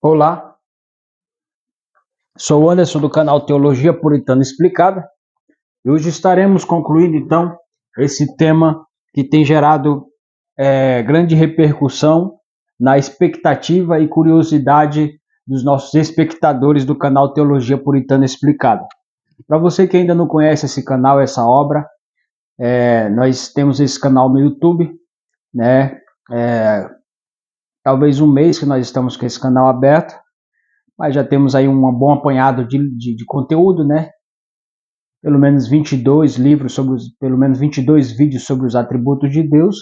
Olá, sou o Anderson do canal Teologia Puritana Explicada e hoje estaremos concluindo então esse tema que tem gerado grande repercussão na expectativa e curiosidade dos nossos espectadores do canal Teologia Puritana Explicada. Para você que ainda não conhece esse canal, essa obra, nós temos esse canal no YouTube, né? Talvez um mês que nós estamos com esse canal aberto, mas já temos aí um bom apanhado de conteúdo, né? Pelo menos 22 livros pelo menos 22 vídeos sobre os atributos de Deus,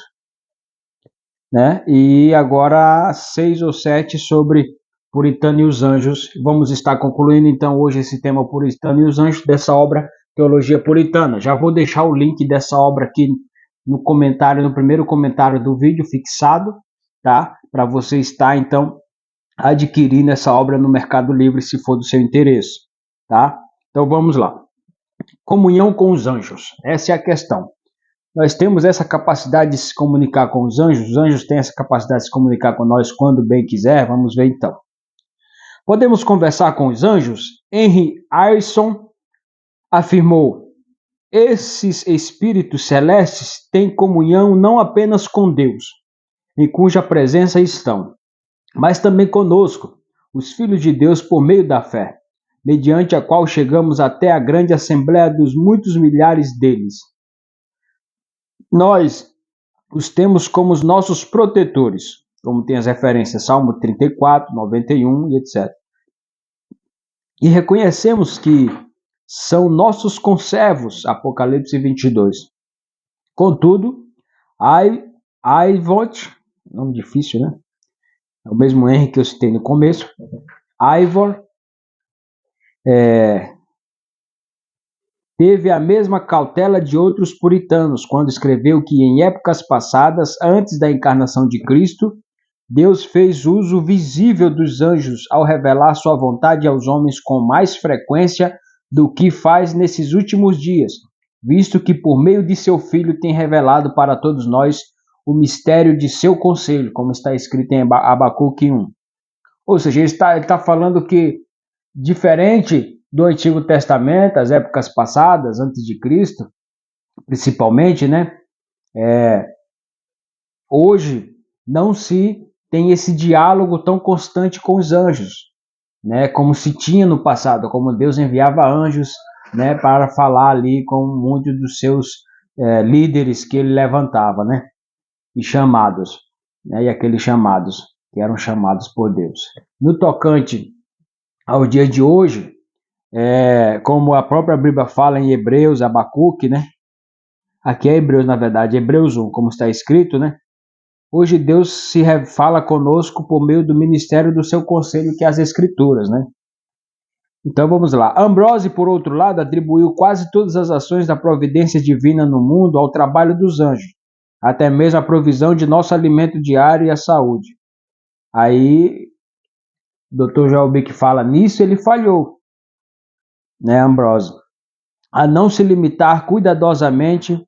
né? E agora 6 ou 7 sobre Puritano e os Anjos. Vamos estar concluindo então hoje esse tema Puritano e os Anjos dessa obra Teologia Puritana. Já vou deixar o link dessa obra aqui no comentário, no primeiro comentário do vídeo fixado, tá? Para você estar então adquirindo essa obra no Mercado Livre, se for do seu interesse, tá? Então vamos lá. Comunhão com os anjos, essa é a questão. Nós temos essa capacidade de se comunicar com os anjos têm essa capacidade de se comunicar com nós quando bem quiser, vamos ver então. Podemos conversar com os anjos? Henry Ireson afirmou: esses espíritos celestes têm comunhão não apenas com Deus, em cuja presença estão, mas também conosco, os filhos de Deus, por meio da fé, mediante a qual chegamos até a grande assembleia dos muitos milhares deles. Nós os temos como os nossos protetores, como tem as referências Salmo 34, 91 e etc. E reconhecemos que são nossos conservos, Apocalipse 22. Contudo, Ivot, nome difícil, né? É o mesmo Henry que eu citei no começo. Ivor teve a mesma cautela de outros puritanos quando escreveu que em épocas passadas, antes da encarnação de Cristo, Deus fez uso visível dos anjos ao revelar sua vontade aos homens com mais frequência do que faz nesses últimos dias, visto que por meio de seu Filho tem revelado para todos nós o mistério de seu conselho, como está escrito em Abacuque 1. Ou seja, ele está falando que, diferente do Antigo Testamento, as épocas passadas, antes de Cristo, principalmente, né? Hoje não se tem esse diálogo tão constante com os anjos, né? Como se tinha no passado, como Deus enviava anjos, né? Para falar ali com muitos dos seus líderes que ele levantava, né? E chamados, né? E aqueles chamados que eram chamados por Deus. No tocante ao dia de hoje, como a própria Bíblia fala em Hebreus, Abacuque, né? Aqui é Hebreus, na verdade, Hebreus 1, como está escrito, né? Hoje Deus se fala conosco por meio do ministério do seu conselho, que é as Escrituras, né? Então vamos lá. Ambrose, por outro lado, atribuiu quase todas as ações da providência divina no mundo ao trabalho dos anjos, até mesmo a provisão de nosso alimento diário e a saúde. Aí, Dr. Joel Bick fala, nisso ele falhou, né, Ambrose? A não se limitar cuidadosamente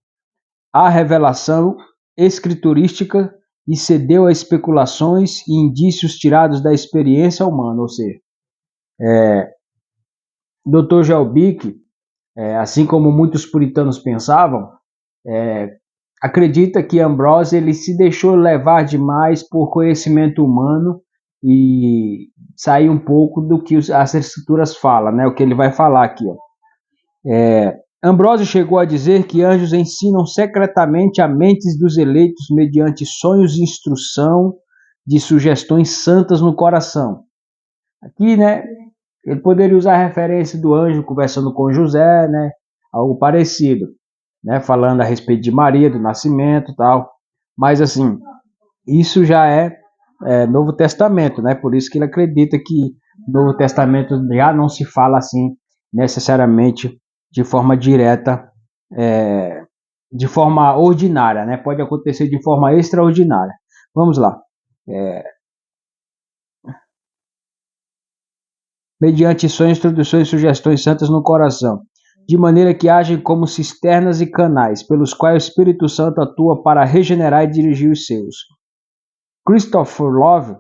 à revelação escriturística e cedeu a especulações e indícios tirados da experiência humana, ou seja, Dr. Joel Bick, assim como muitos puritanos pensavam, acredita que Ambrose ele se deixou levar demais por conhecimento humano e sair um pouco do que as escrituras falam, né? O que ele vai falar aqui, ó. Ambrose chegou a dizer que anjos ensinam secretamente a mentes dos eleitos mediante sonhos e instrução de sugestões santas no coração. Aqui, né, ele poderia usar a referência do anjo conversando com José, né, algo parecido, né, falando a respeito de Maria, do nascimento e tal. Mas, assim, isso já é Novo Testamento, né, por isso que ele acredita que no Novo Testamento já não se fala assim necessariamente de forma direta, de forma ordinária, né? Pode acontecer de forma extraordinária. Vamos lá. Mediante sonhos, introduções e sugestões santas no coração, de maneira que agem como cisternas e canais, pelos quais o Espírito Santo atua para regenerar e dirigir os seus. Christopher Love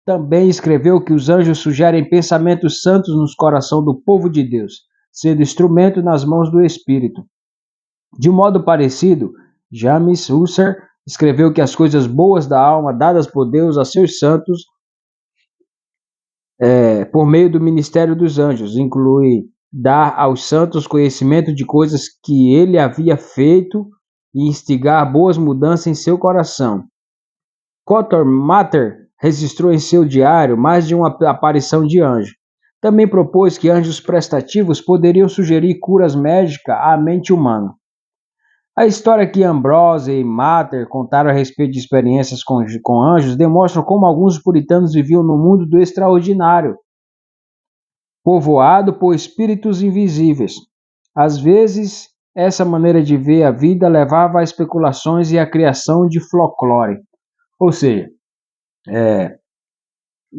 também escreveu que os anjos sugerem pensamentos santos nos corações do povo de Deus, sendo instrumento nas mãos do Espírito. De modo parecido, James Husserl escreveu que as coisas boas da alma dadas por Deus a seus santos por meio do ministério dos anjos inclui dar aos santos conhecimento de coisas que ele havia feito e instigar boas mudanças em seu coração. Cotton Mather registrou em seu diário mais de uma aparição de anjo. Também propôs que anjos prestativos poderiam sugerir curas médicas à mente humana. A história que Ambrose e Mather contaram a respeito de experiências com anjos demonstra como alguns puritanos viviam no mundo do extraordinário, povoado por espíritos invisíveis. Às vezes, essa maneira de ver a vida levava a especulações e a criação de folclore. Ou seja,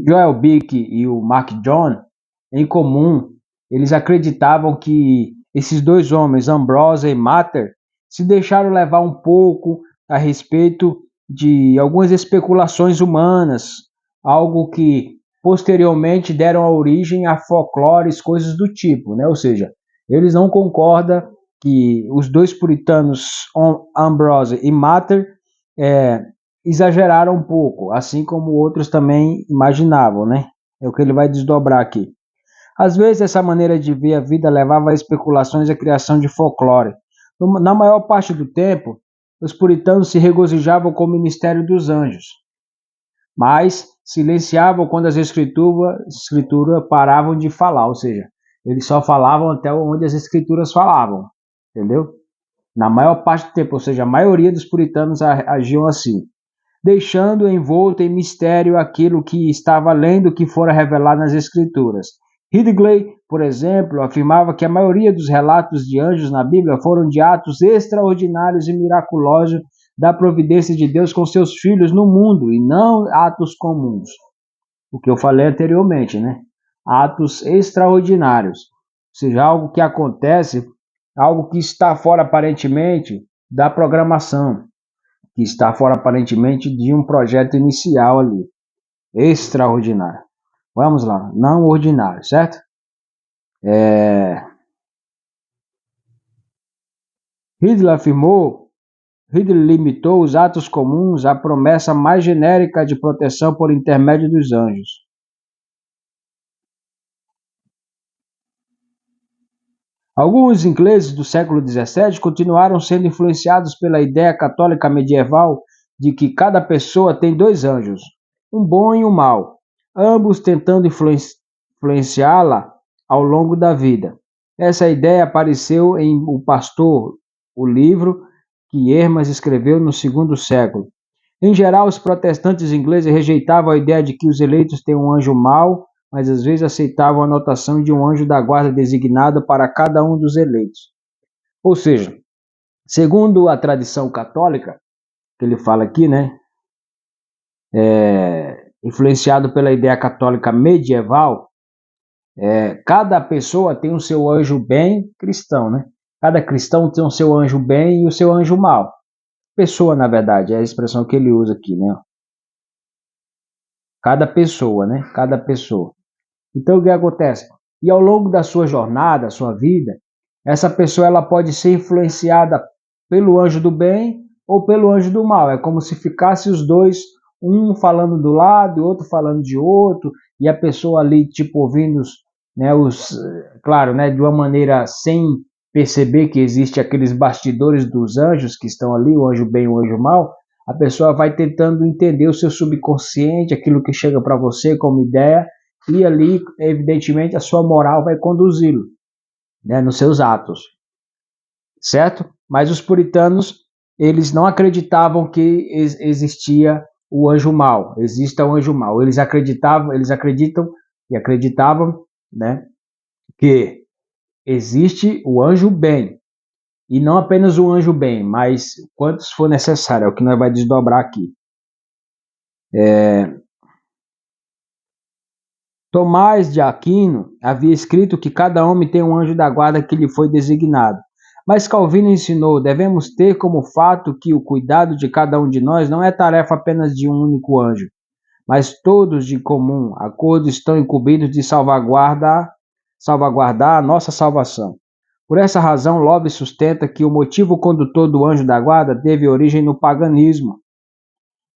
Joel Bick e o Mark John, em comum, eles acreditavam que esses dois homens, Ambrose e Mather, se deixaram levar um pouco a respeito de algumas especulações humanas, algo que posteriormente deram origem a folclores, coisas do tipo, né? Ou seja, eles não concordam que os dois puritanos, Ambrose e Mather, exageraram um pouco, assim como outros também imaginavam, né? É o que ele vai desdobrar aqui. Às vezes, essa maneira de ver a vida levava a especulações e a criação de folclore. Na maior parte do tempo, os puritanos se regozijavam com o ministério dos anjos, mas silenciavam quando as escrituras paravam de falar, ou seja, eles só falavam até onde as escrituras falavam, entendeu? Na maior parte do tempo, ou seja, a maioria dos puritanos agiam assim, deixando envolto em mistério aquilo que estava lendo que fora revelado nas escrituras. Ridgway, por exemplo, afirmava que a maioria dos relatos de anjos na Bíblia foram de atos extraordinários e miraculosos da providência de Deus com seus filhos no mundo, e não atos comuns. O que eu falei anteriormente, né? Atos extraordinários. Ou seja, algo que acontece, algo que está fora aparentemente da programação, que está fora aparentemente de um projeto inicial ali. Extraordinário. Vamos lá, não ordinário, certo? Ridley limitou os atos comuns à promessa mais genérica de proteção por intermédio dos anjos. Alguns ingleses do século XVII continuaram sendo influenciados pela ideia católica medieval de que cada pessoa tem dois anjos, um bom e um mau, ambos tentando influenciá-la ao longo da vida. Essa ideia apareceu em O Pastor, o livro que Hermas escreveu no segundo século. Em geral, os protestantes ingleses rejeitavam a ideia de que os eleitos têm um anjo mau, mas às vezes aceitavam a notação de um anjo da guarda designado para cada um dos eleitos. Ou seja, segundo a tradição católica, que ele fala aqui, né, influenciado pela ideia católica medieval, cada pessoa tem o seu anjo bem cristão, né? Cada cristão tem o seu anjo bem e o seu anjo mal. Pessoa, na verdade, é a expressão que ele usa aqui, né? Cada pessoa, né? Cada pessoa. Então, o que acontece? E ao longo da sua jornada, sua vida, essa pessoa ela pode ser influenciada pelo anjo do bem ou pelo anjo do mal. É como se ficasse os dois, um falando do lado, o outro falando de outro, e a pessoa ali, tipo, ouvindo, né, claro, né, de uma maneira sem perceber que existe aqueles bastidores dos anjos que estão ali, o anjo bem e o anjo mal. A pessoa vai tentando entender o seu subconsciente, aquilo que chega para você como ideia, e ali, evidentemente, a sua moral vai conduzi-lo, né, nos seus atos, certo? Mas os puritanos, eles não acreditavam que existia o anjo mau, exista o anjo mau. Eles acreditam e acreditavam, né, que existe o anjo bem, e não apenas o anjo bem, mas quantos for necessário, é o que nós vamos desdobrar aqui. Tomás de Aquino havia escrito que cada homem tem um anjo da guarda que lhe foi designado. Mas Calvino ensinou, devemos ter como fato que o cuidado de cada um de nós não é tarefa apenas de um único anjo, mas todos de comum acordo estão incumbidos de salvaguardar a nossa salvação. Por essa razão, Lobbe sustenta que o motivo condutor do anjo da guarda teve origem no paganismo.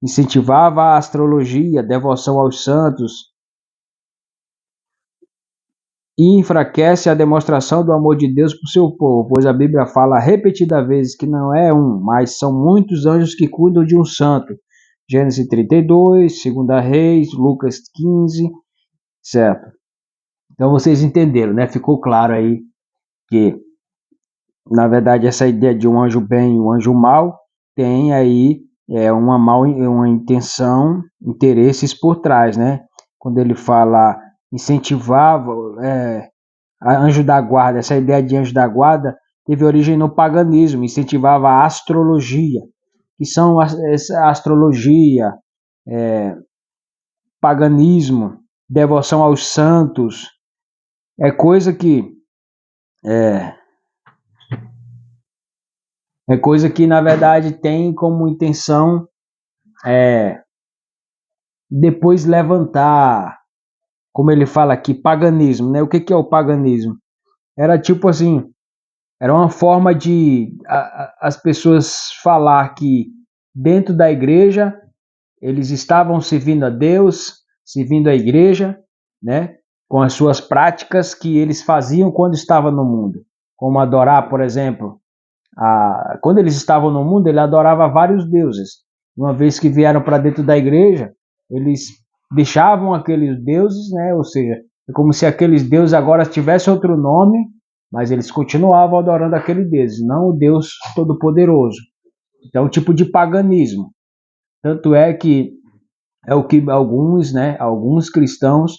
Incentivava a astrologia, devoção aos santos, e enfraquece a demonstração do amor de Deus por seu povo, pois a Bíblia fala repetidas vezes que não é um, mas são muitos anjos que cuidam de um santo. Gênesis 32, 2 Reis, Lucas 15, certo? Então vocês entenderam, né? Ficou claro aí que, na verdade, essa ideia de um anjo bem e um anjo mau tem aí uma intenção, interesses por trás, né? Quando ele fala incentivava, anjo da guarda, essa ideia de anjo da guarda teve origem no paganismo, incentivava a astrologia, que são essa astrologia, paganismo, devoção aos santos, é coisa que na verdade tem como intenção depois levantar, como ele fala aqui, paganismo, né? O que é o paganismo? Era tipo assim, era uma forma de as pessoas falar que dentro da igreja eles estavam servindo a Deus, servindo a igreja, né? Com as suas práticas que eles faziam quando estavam no mundo. Como adorar, por exemplo, quando eles estavam no mundo, ele adorava vários deuses. Uma vez que vieram para dentro da igreja, eles deixavam aqueles deuses, né? Ou seja, é como se aqueles deuses agora tivessem outro nome, mas eles continuavam adorando aquele Deus, não o Deus Todo-Poderoso. Então, um tipo de paganismo. Tanto é que é o que alguns cristãos,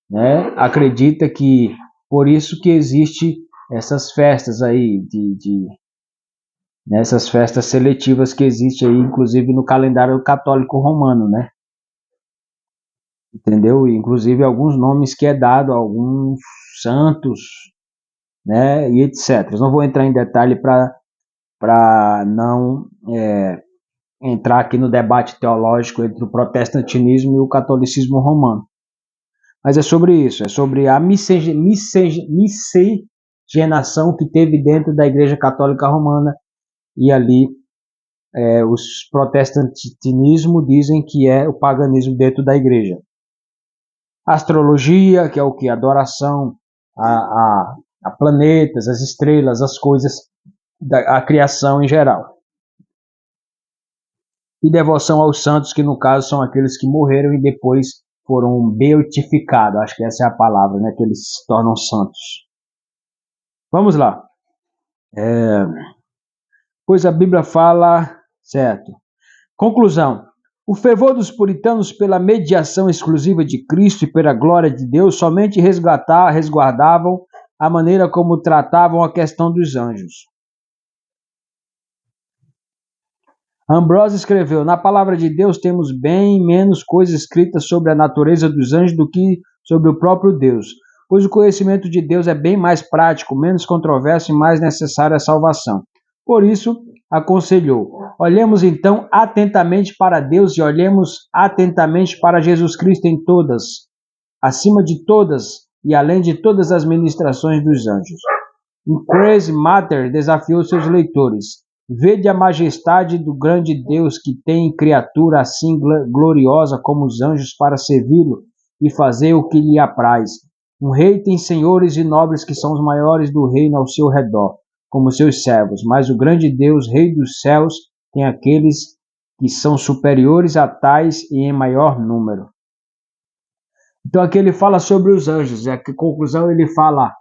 né, acreditam que por isso que existe essas festas aí nessas festas seletivas que existe aí, inclusive no calendário católico romano, né? Entendeu? Inclusive alguns nomes que é dado a alguns santos, né, e etc. Eu não vou entrar em detalhe para não entrar aqui no debate teológico entre o protestantismo e o catolicismo romano. Mas é sobre isso, é sobre a miscigenação que teve dentro da Igreja Católica Romana, e ali os protestantismo dizem que é o paganismo dentro da igreja. Astrologia, que é o que? Adoração a planetas, as estrelas, as coisas, a criação em geral. E devoção aos santos, que no caso são aqueles que morreram e depois foram beatificados, acho que essa é a palavra, né, que eles se tornam santos. Vamos lá. Pois a Bíblia fala, certo. Conclusão. O fervor dos puritanos pela mediação exclusiva de Cristo e pela glória de Deus somente resguardavam a maneira como tratavam a questão dos anjos. Ambrose escreveu: na palavra de Deus temos bem menos coisas escritas sobre a natureza dos anjos do que sobre o próprio Deus, pois o conhecimento de Deus é bem mais prático, menos controverso e mais necessário à salvação. Por isso, aconselhou: olhemos então atentamente para Deus e olhemos atentamente para Jesus Cristo em todas, acima de todas e além de todas as ministrações dos anjos. Crazy Matter desafiou seus leitores: vede a majestade do grande Deus que tem criatura assim gloriosa como os anjos para servi-lo e fazer o que lhe apraz. Um rei tem senhores e nobres que são os maiores do reino ao seu redor, como seus servos, mas o grande Deus, Rei dos céus, tem aqueles que são superiores a tais e em maior número. Então aqui ele fala sobre os anjos, a conclusão ele fala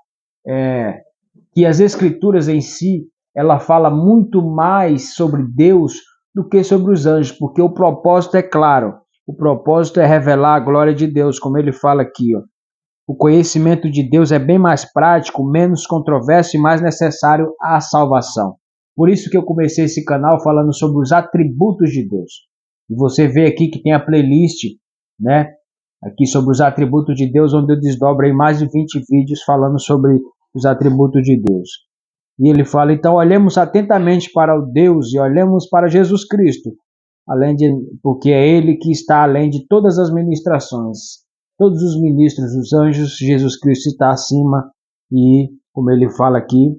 que as escrituras em si, ela fala muito mais sobre Deus do que sobre os anjos, porque o propósito é claro, o propósito é revelar a glória de Deus, como ele fala aqui, ó. O conhecimento de Deus é bem mais prático, menos controverso e mais necessário à salvação. Por isso que eu comecei esse canal falando sobre os atributos de Deus. E você vê aqui que tem a playlist, né? Aqui sobre os atributos de Deus, onde eu desdobro aí mais de 20 vídeos falando sobre os atributos de Deus. E ele fala, então olhemos atentamente para o Deus e olhemos para Jesus Cristo, porque é ele que está além de todas as ministrações. Todos os ministros, os anjos, Jesus Cristo está acima e, como ele fala aqui,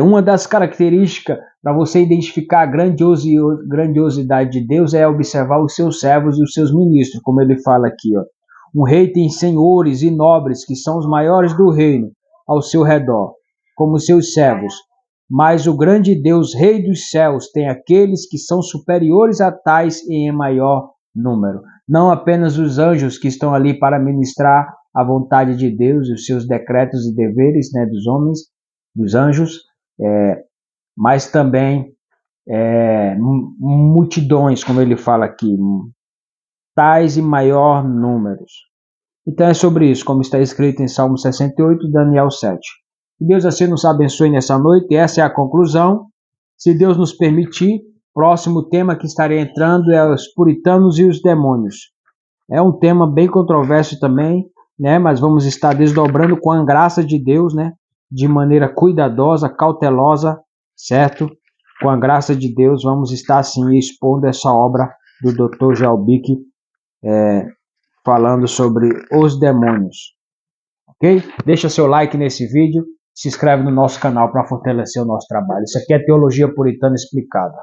uma das características para você identificar a grandiosidade de Deus é observar os seus servos e os seus ministros, como ele fala aqui, ó. Um rei tem senhores e nobres que são os maiores do reino ao seu redor, como seus servos. Mas o grande Deus, Rei dos céus, tem aqueles que são superiores a tais e em maior número. Não apenas os anjos que estão ali para ministrar a vontade de Deus e os seus decretos e deveres, né, dos homens, dos anjos, mas também multidões, como ele fala aqui, tais e maior números. Então é sobre isso, como está escrito em Salmo 68, Daniel 7. Que Deus assim nos abençoe nessa noite, essa é a conclusão. Se Deus nos permitir, próximo tema que estarei entrando é os puritanos e os demônios. É um tema bem controverso também, né? Mas vamos estar desdobrando com a graça de Deus, né? De maneira cuidadosa, cautelosa, certo? Com a graça de Deus, vamos estar assim expondo essa obra do Dr. Jalbic, falando sobre os demônios. Ok? Deixa seu like nesse vídeo, se inscreve no nosso canal para fortalecer o nosso trabalho. Isso aqui é Teologia Puritana Explicada.